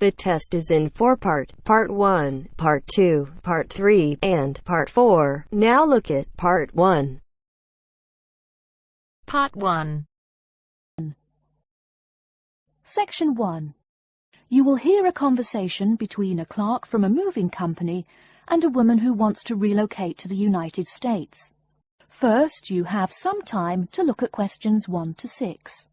The test is in 4-part, Part 1, Part 2, Part 3, and Part 4. Now look at Part 1. Part 1. Section 1. You will hear a conversation between a clerk from a moving company and a woman who wants to relocate to the United States. First, you have some time to look at questions 1 to 6.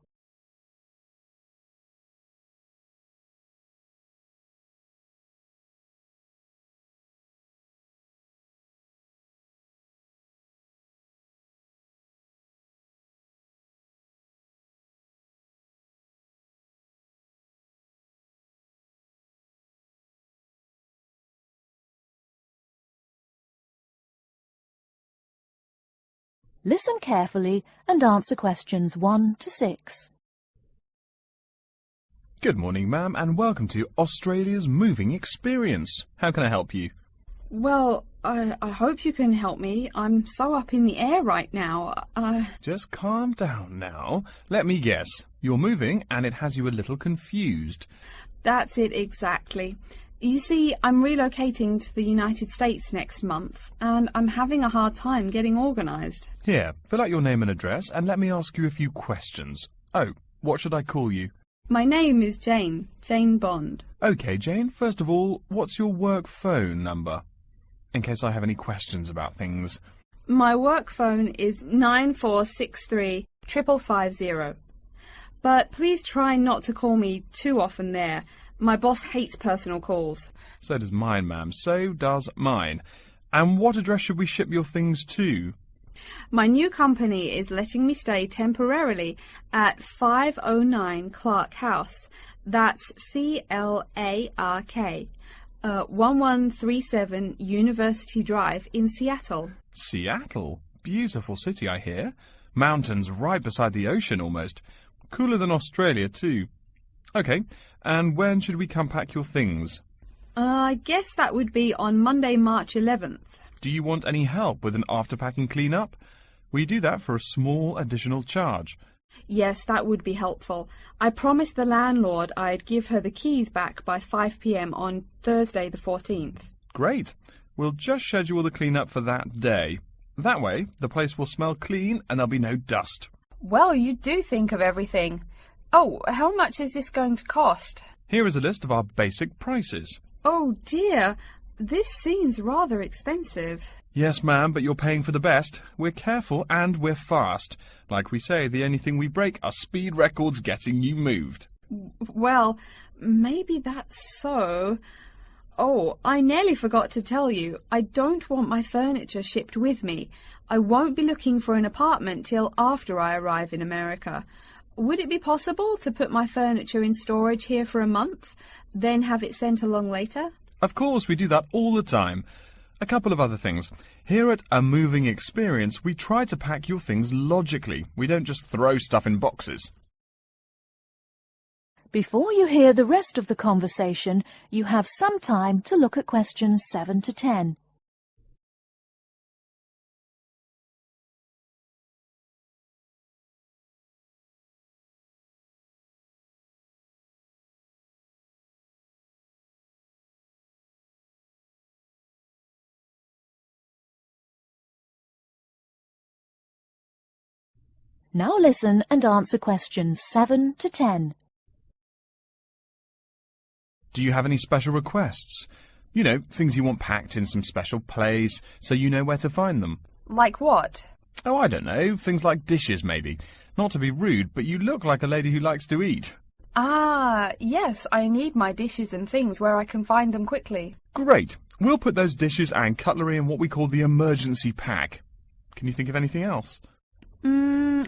Listen carefully and answer questions 1 to 6. Good morning, ma'am, and welcome to Australia's Moving Experience. How can I help you? Well, I hope you can help me. I'm so up in the air right now. Just calm down now. Let me guess. You're moving and it has you a little confused. That's it exactly. You see, I'm relocating to the United States next month, and I'm having a hard time getting organised. Here, fill out your name and address and let me ask you a few questions. Oh, what should I call you? My name is Jane Bond. OK, Jane, first of all, what's your work phone number? In case I have any questions about things. My work phone is 9463 550. But please try not to call me too often there. My boss hates personal calls. So does mine, ma'am. So does mine. And what address should we ship your things to? My new company is letting me stay temporarily at 509 Clark House. That's C-L-A-R-K, 1137 University Drive in Seattle. Seattle? Beautiful city, I hear. Mountains right beside the ocean almost. Cooler than Australia, too. OK, and when should we come pack your things? I guess that would be on Monday, March 11th. Do you want any help with an after-packing clean-up? We do that for a small additional charge. Yes, that would be helpful. I promised the landlord I'd give her the keys back by 5 p.m. on Thursday the 14th. Great. We'll just schedule the clean-up for that day. That way, the place will smell clean and there'll be no dust. Well, you do think of everything. Oh, how much is this going to cost? Here is a list of our basic prices. Oh dear, this seems rather expensive. Yes, ma'am, but you're paying for the best. We're careful and we're fast. Like we say, the only thing we break are speed records getting you moved. Well, maybe that's so. Oh, I nearly forgot to tell you. I don't want my furniture shipped with me. I won't be looking for an apartment till after I arrive in America. Would it be possible to put my furniture in storage here for a month, then have it sent along later? Of course, we do that all the time. A couple of other things. Here at A Moving Experience, we try to pack your things logically. We don't just throw stuff in boxes. Before you hear the rest of the conversation, you have some time to look at questions 7 to 10. Now listen and answer questions 7 to 10. Do you have any special requests? You know, things you want packed in some special place, so you know where to find them. Like what? Oh, I don't know. Things like dishes, maybe. Not to be rude, but you look like a lady who likes to eat. Ah, yes, I need my dishes and things where I can find them quickly. Great. We'll put those dishes and cutlery in what we call the emergency pack. Can you think of anything else?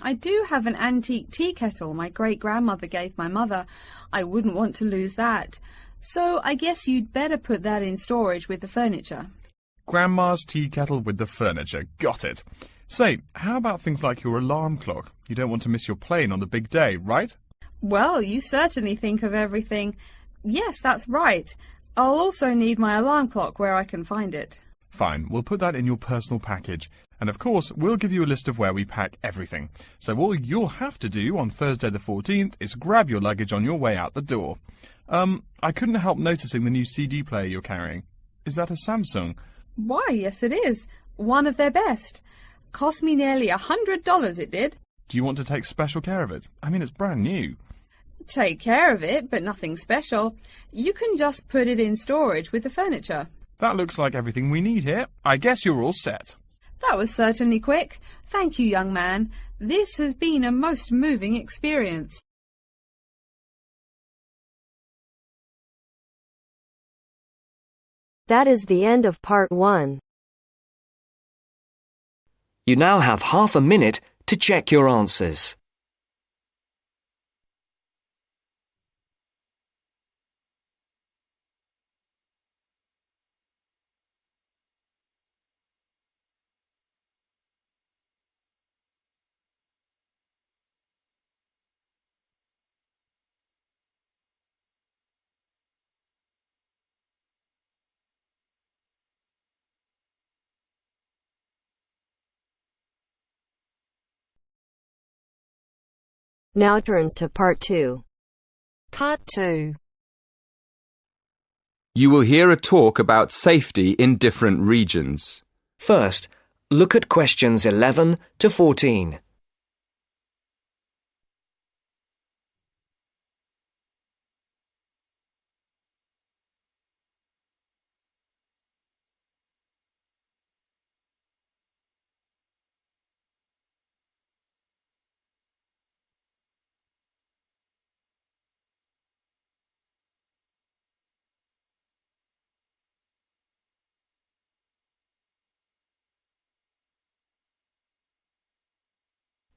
I do have an antique tea kettle my great-grandmother gave my mother. I wouldn't want to lose that. So I guess you'd better put that in storage with the furniture. Grandma's tea kettle with the furniture. Got it. Say, how about things like your alarm clock? You don't want to miss your plane on the big day, right? Well, you certainly think of everything. Yes, that's right. I'll also need my alarm clock where I can find it. Fine, we'll put that in your personal package. And of course, we'll give you a list of where we pack everything. So all you'll have to do on Thursday the 14th is grab your luggage on your way out the door. I couldn't help noticing the new CD player you're carrying. Is that a Samsung? Why, yes it is. One of their best. Cost me nearly $100 it did. Do you want to take special care of it? I mean, it's brand new. Take care of it, but nothing special. You can just put it in storage with the furniture. That looks like everything we need here. I guess you're all set. That was certainly quick. Thank you, young man. This has been a most moving experience. That is the end of part 1. You now have half a minute to check your answers. Now turns to part 2. Part 2. You will hear a talk about safety in different regions. First, look at questions 11 to 14.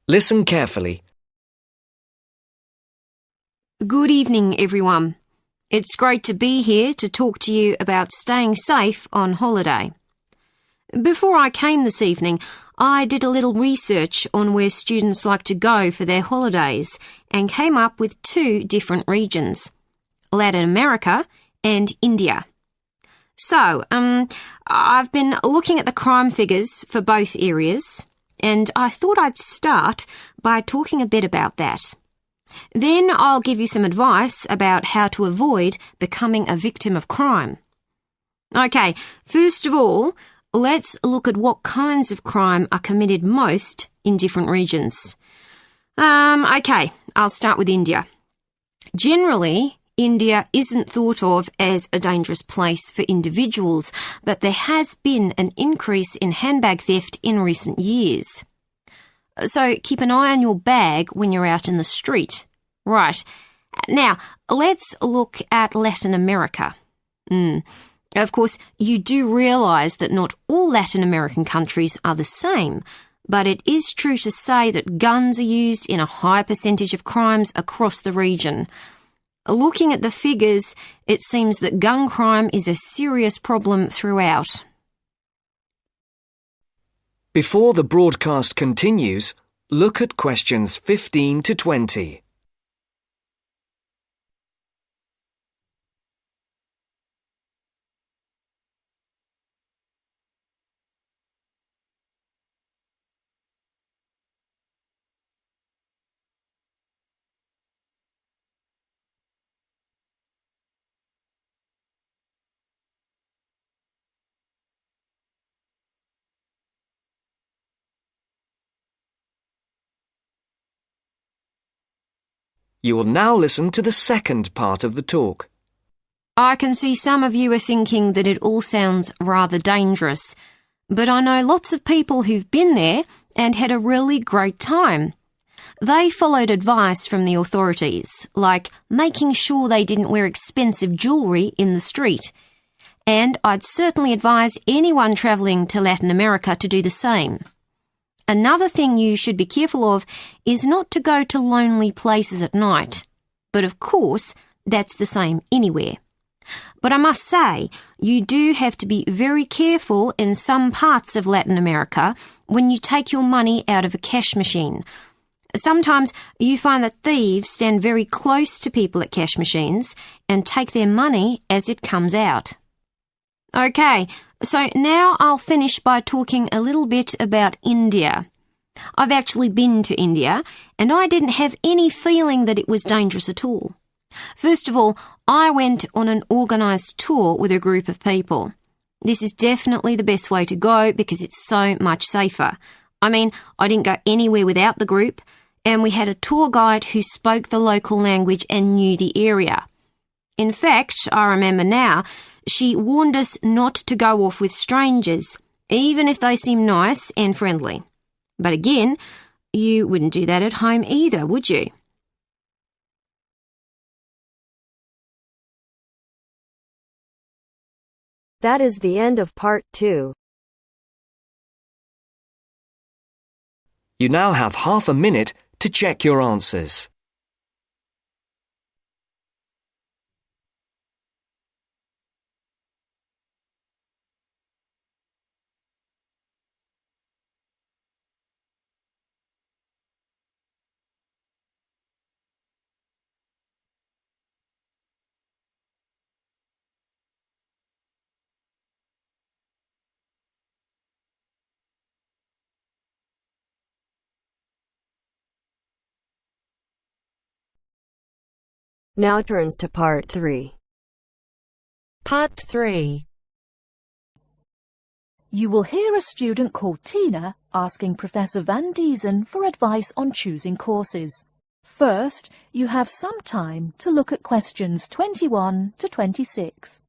Listen carefully. Good evening, everyone. It's great to be here to talk to you about staying safe on holiday. Before I came this evening, I did a little research on where students like to go for their holidays and came up with 2 different regions, Latin America and India. So, I've been looking at the crime figures for both areas, and I thought I'd start by talking a bit about that. Then I'll give you some advice about how to avoid becoming a victim of crime. Okay, first of all, let's look at what kinds of crime are committed most in different regions. Okay, I'll start with India. Generally, India isn't thought of as a dangerous place for individuals, but there has been an increase in handbag theft in recent years. So keep an eye on your bag when you're out in the street. Right. Now, let's look at Latin America. Of course, you do realise that not all Latin American countries are the same, but it is true to say that guns are used in a high percentage of crimes across the region. Looking at the figures, it seems that gun crime is a serious problem throughout. Before the broadcast continues, look at questions 15 to 20. You will now listen to the second part of the talk. I can see some of you are thinking that it all sounds rather dangerous, but I know lots of people who've been there and had a really great time. They followed advice from the authorities, like making sure they didn't wear expensive jewellery in the street. And I'd certainly advise anyone travelling to Latin America to do the same. Another thing you should be careful of is not to go to lonely places at night. But of course, that's the same anywhere. But I must say, you do have to be very careful in some parts of Latin America when you take your money out of a cash machine. Sometimes you find that thieves stand very close to people at cash machines and take their money as it comes out. Okay, so now I'll finish by talking a little bit about India. I've actually been to India, and I didn't have any feeling that it was dangerous at all. First of all, I went on an organised tour with a group of people. This is definitely the best way to go because it's so much safer. I mean, I didn't go anywhere without the group, and we had a tour guide who spoke the local language and knew the area. In fact, I remember now, she warned us not to go off with strangers, even if they seem nice and friendly. But again, you wouldn't do that at home either, would you? That is the end of part 2. You now have half a minute to check your answers. Now turns to part 3. Part 3. You will hear a student called Tina asking Professor Van Diesen for advice on choosing courses. First, you have some time to look at questions 21 to 26.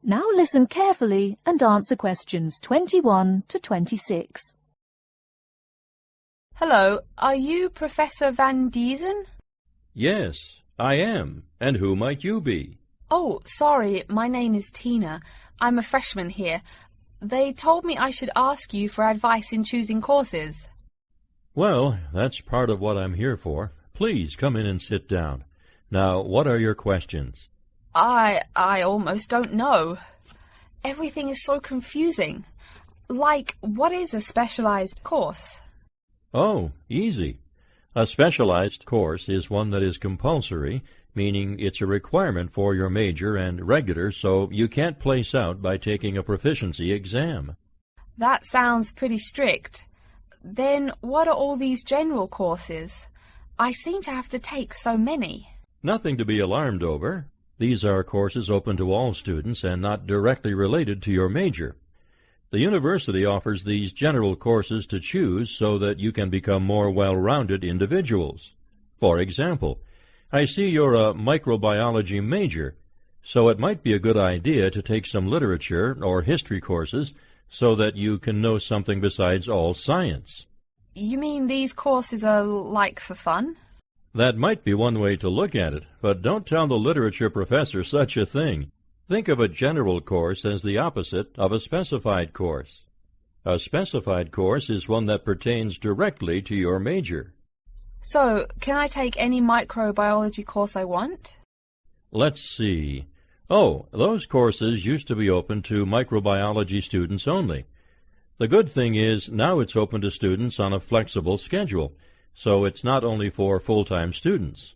Now listen carefully and answer questions 21 to 26. Hello, are you Professor Van Diesen? Yes, I am. And who might you be? Oh, sorry, my name is Tina. I'm a freshman here. They told me I should ask you for advice in choosing courses. Well, that's part of what I'm here for. Please come in and sit down. Now, what are your questions? I almost don't know. Everything is so confusing. Like, what is a specialized course? Oh, easy. A specialized course is one that is compulsory, meaning it's a requirement for your major, and regular, so you can't place out by taking a proficiency exam. That sounds pretty strict. Then what are all these general courses? I seem to have to take so many. Nothing to be alarmed over. These are courses open to all students and not directly related to your major. The university offers these general courses to choose so that you can become more well-rounded individuals. For example, I see you're a microbiology major, so it might be a good idea to take some literature or history courses so that you can know something besides all science. You mean these courses are like for fun? That might be one way to look at it, but don't tell the literature professor such a thing. Think of a general course as the opposite of a specified course. A specified course is one that pertains directly to your major. So, can I take any microbiology course I want? Let's see. Oh, those courses used to be open to microbiology students only. The good thing is now it's open to students on a flexible schedule, so it's not only for full-time students.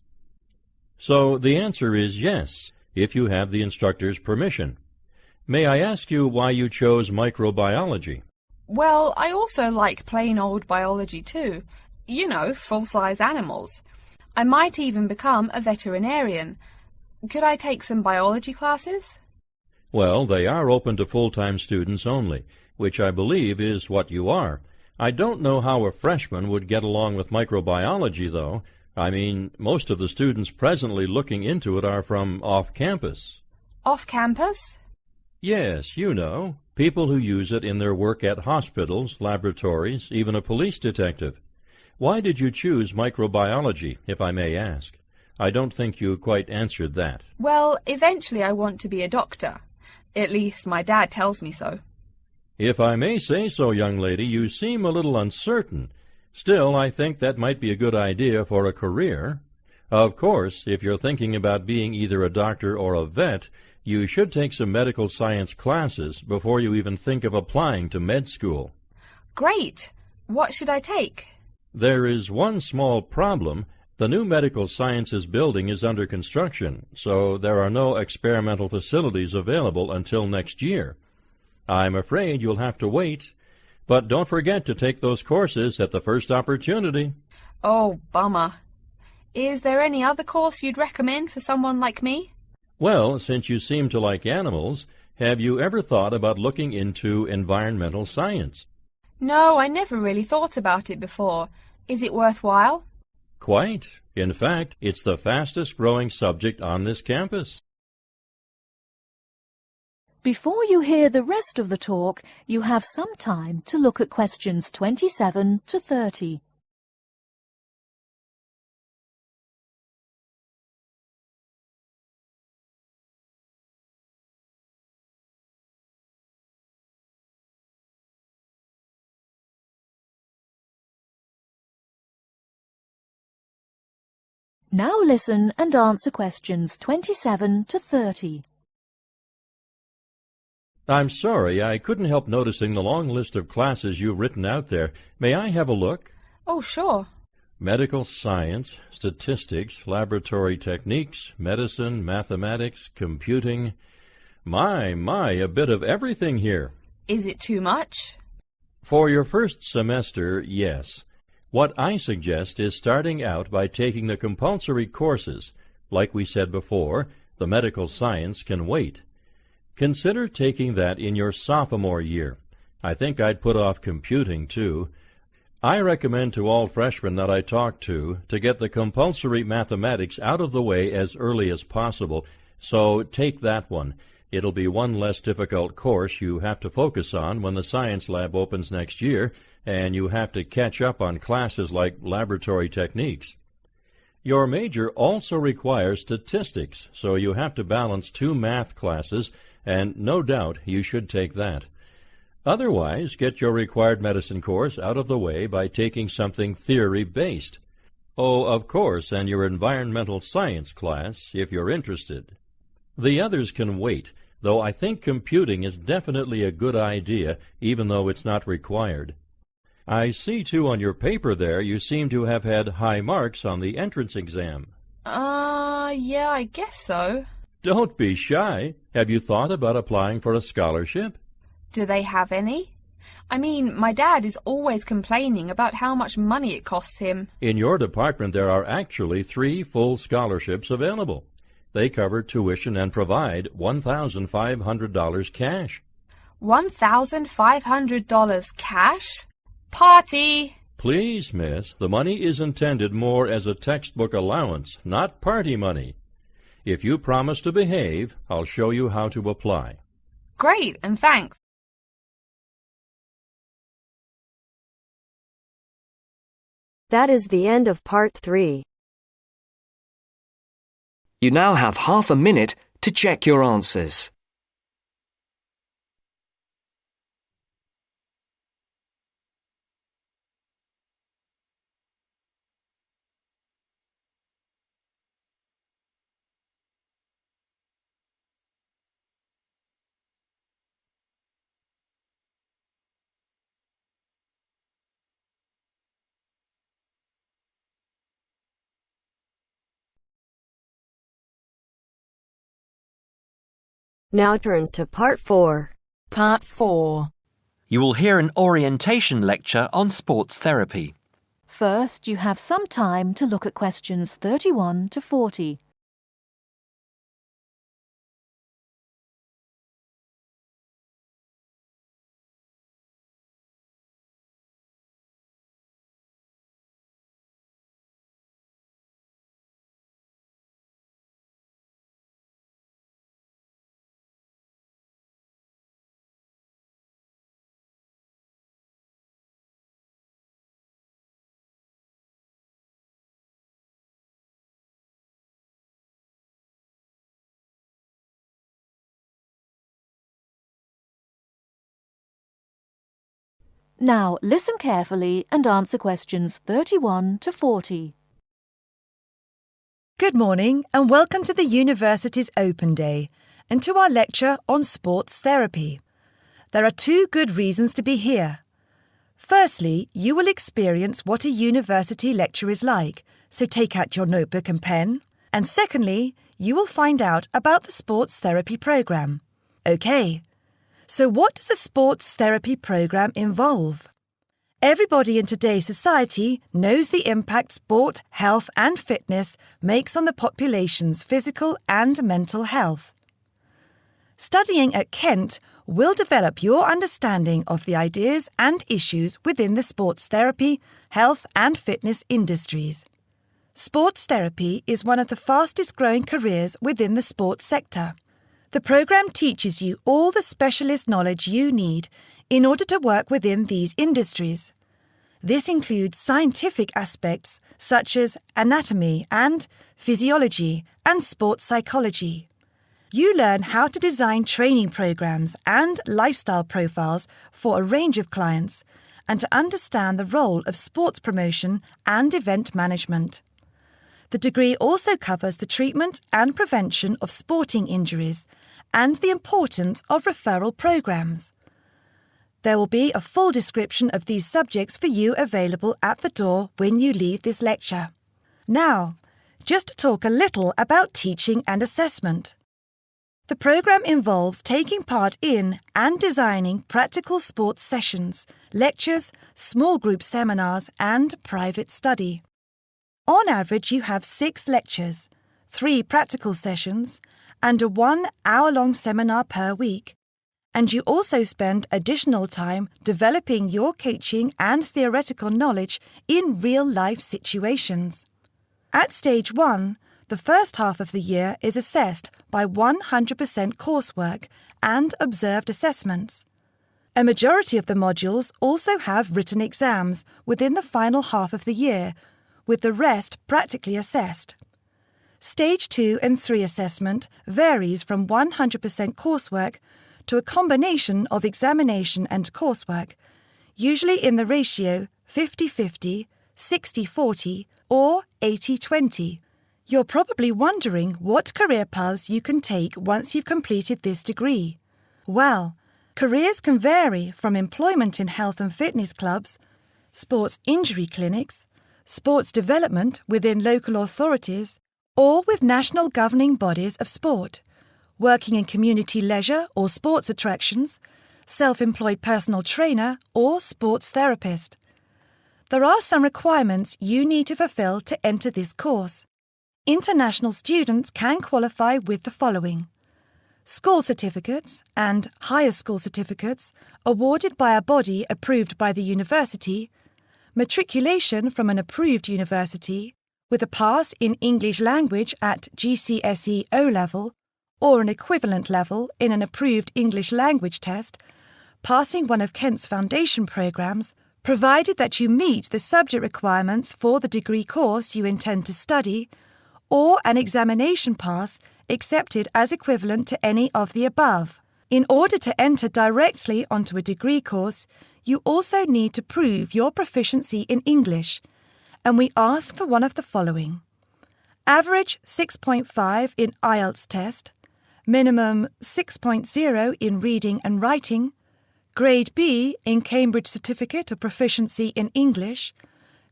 So the answer is yes, if you have the instructor's permission. May I ask you why you chose microbiology? Well, I also like plain old biology too. You know, full-size animals. I might even become a veterinarian. Could I take some biology classes? Well, they are open to full-time students only, which I believe is what you are. I don't know how a freshman would get along with microbiology, though. I mean, most of the students presently looking into it are from off-campus. Off-campus? Yes, you know, people who use it in their work at hospitals, laboratories, even a police detective. Why did you choose microbiology, if I may ask? I don't think you quite answered that. Well, eventually I want to be a doctor. At least my dad tells me so. If I may say so, young lady, you seem a little uncertain. Still, I think that might be a good idea for a career. Of course, if you're thinking about being either a doctor or a vet, You should take some medical science classes before you even think of applying to med school. Great! What should I take? There is one small problem. The new medical sciences building is under construction, so there are no experimental facilities available until next year. I'm afraid you'll have to wait, but don't forget to take those courses at the first opportunity. Oh, bummer. Is there any other course you'd recommend for someone like me? Well, since you seem to like animals, have you ever thought about looking into environmental science? No, I never really thought about it before. Is it worthwhile? Quite. In fact, it's the fastest growing subject on this campus. Before you hear the rest of the talk, you have some time to look at questions 27 to 30. Now listen and answer questions 27 to 30. I'm sorry, I couldn't help noticing the long list of classes you've written out there. May I have a look? Oh, sure. Medical science, statistics, laboratory techniques, medicine, mathematics, computing. My, a bit of everything here. Is it too much? For your first semester, yes. What I suggest is starting out by taking the compulsory courses. Like we said before, the medical science can wait. Consider taking that in your sophomore year. I think I'd put off computing, too. I recommend to all freshmen that I talk to get the compulsory mathematics out of the way as early as possible, so take that one. It'll be one less difficult course you have to focus on when the science lab opens next year, and you have to catch up on classes like laboratory techniques. Your major also requires statistics, so you have to balance 2 math classes, and no doubt you should take that. Otherwise, get your required medicine course out of the way by taking something theory-based. Oh, of course, and your environmental science class, if you're interested. The others can wait, though I think computing is definitely a good idea, even though it's not required. I see, too, on your paper there, you seem to have had high marks on the entrance exam. Yeah, I guess so. Don't be shy. Have you thought about applying for a scholarship? Do they have any? I mean, my dad is always complaining about how much money it costs him. In your department, there are actually 3 full scholarships available. They cover tuition and provide $1,500 cash. $1,500 cash? Party! Please, miss, the money is intended more as a textbook allowance, not party money. If you promise to behave, I'll show you how to apply. Great, and thanks. That is the end of part 3. You now have half a minute to check your answers. Now turns to part 4. Part 4. You will hear an orientation lecture on sports therapy. First, you have some time to look at questions 31 to 40. Now listen carefully and answer questions 31 to 40. Good morning and welcome to the university's Open Day, and to our lecture on sports therapy. There are two good reasons to be here. Firstly, you will experience what a university lecture is like, so take out your notebook and pen. And secondly, you will find out about the sports therapy program. OK, so what does a sports therapy program involve? Everybody in today's society knows the impact sport, health and fitness makes on the population's physical and mental health. Studying at Kent will develop your understanding of the ideas and issues within the sports therapy, health and fitness industries. Sports therapy is one of the fastest growing careers within the sports sector. The program teaches you all the specialist knowledge you need in order to work within these industries. This includes scientific aspects such as anatomy and physiology and sports psychology. You learn how to design training programs and lifestyle profiles for a range of clients and to understand the role of sports promotion and event management. The degree also covers the treatment and prevention of sporting injuries and the importance of referral programs. There will be a full description of these subjects for you available at the door when you leave this lecture. Now, just to talk a little about teaching and assessment. The program involves taking part in and designing practical sports sessions, lectures, small group seminars and private study. On average, you have 6 lectures, 3 practical sessions and a 1-hour-long seminar per week. And you also spend additional time developing your coaching and theoretical knowledge in real-life situations. At Stage 1, the first half of the year is assessed by 100% coursework and observed assessments. A majority of the modules also have written exams within the final half of the year, with the rest practically assessed. Stage 2 and 3 assessment varies from 100% coursework to a combination of examination and coursework, usually in the ratio 50-50, 60-40 or 80-20. You're probably wondering what career paths you can take once you've completed this degree. Well, careers can vary from employment in health and fitness clubs, sports injury clinics, sports development within local authorities, or with national governing bodies of sport, working in community leisure or sports attractions, self-employed personal trainer or sports therapist. There are some requirements you need to fulfill to enter this course. International students can qualify with the following: school certificates and higher school certificates awarded by a body approved by the university, matriculation from an approved university, with a pass in English language at GCSE O-level or an equivalent level in an approved English language test, passing one of Kent's foundation programs, provided that you meet the subject requirements for the degree course you intend to study, or an examination pass accepted as equivalent to any of the above. In order to enter directly onto a degree course, you also need to prove your proficiency in English, and we ask for one of the following: average 6.5 in IELTS test, minimum 6.0 in reading and writing, Grade B in Cambridge Certificate of Proficiency in English,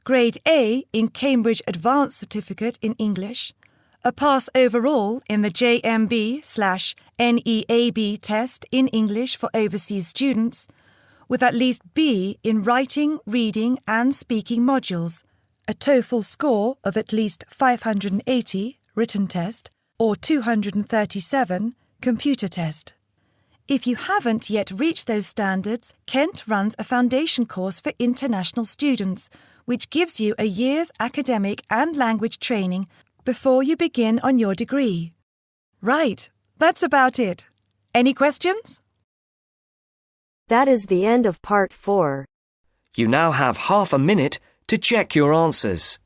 Grade A in Cambridge Advanced Certificate in English, a pass overall in the JMB/NEAB test in English for overseas students, with at least B in writing, reading and speaking modules, a TOEFL score of at least 580 written test or 237 computer test. If you haven't yet reached those standards, Kent runs a foundation course for international students, which gives you a year's academic and language training before you begin on your degree. Right, that's about it. Any questions? That is the end of part 4. You now have half a minute to check your answers.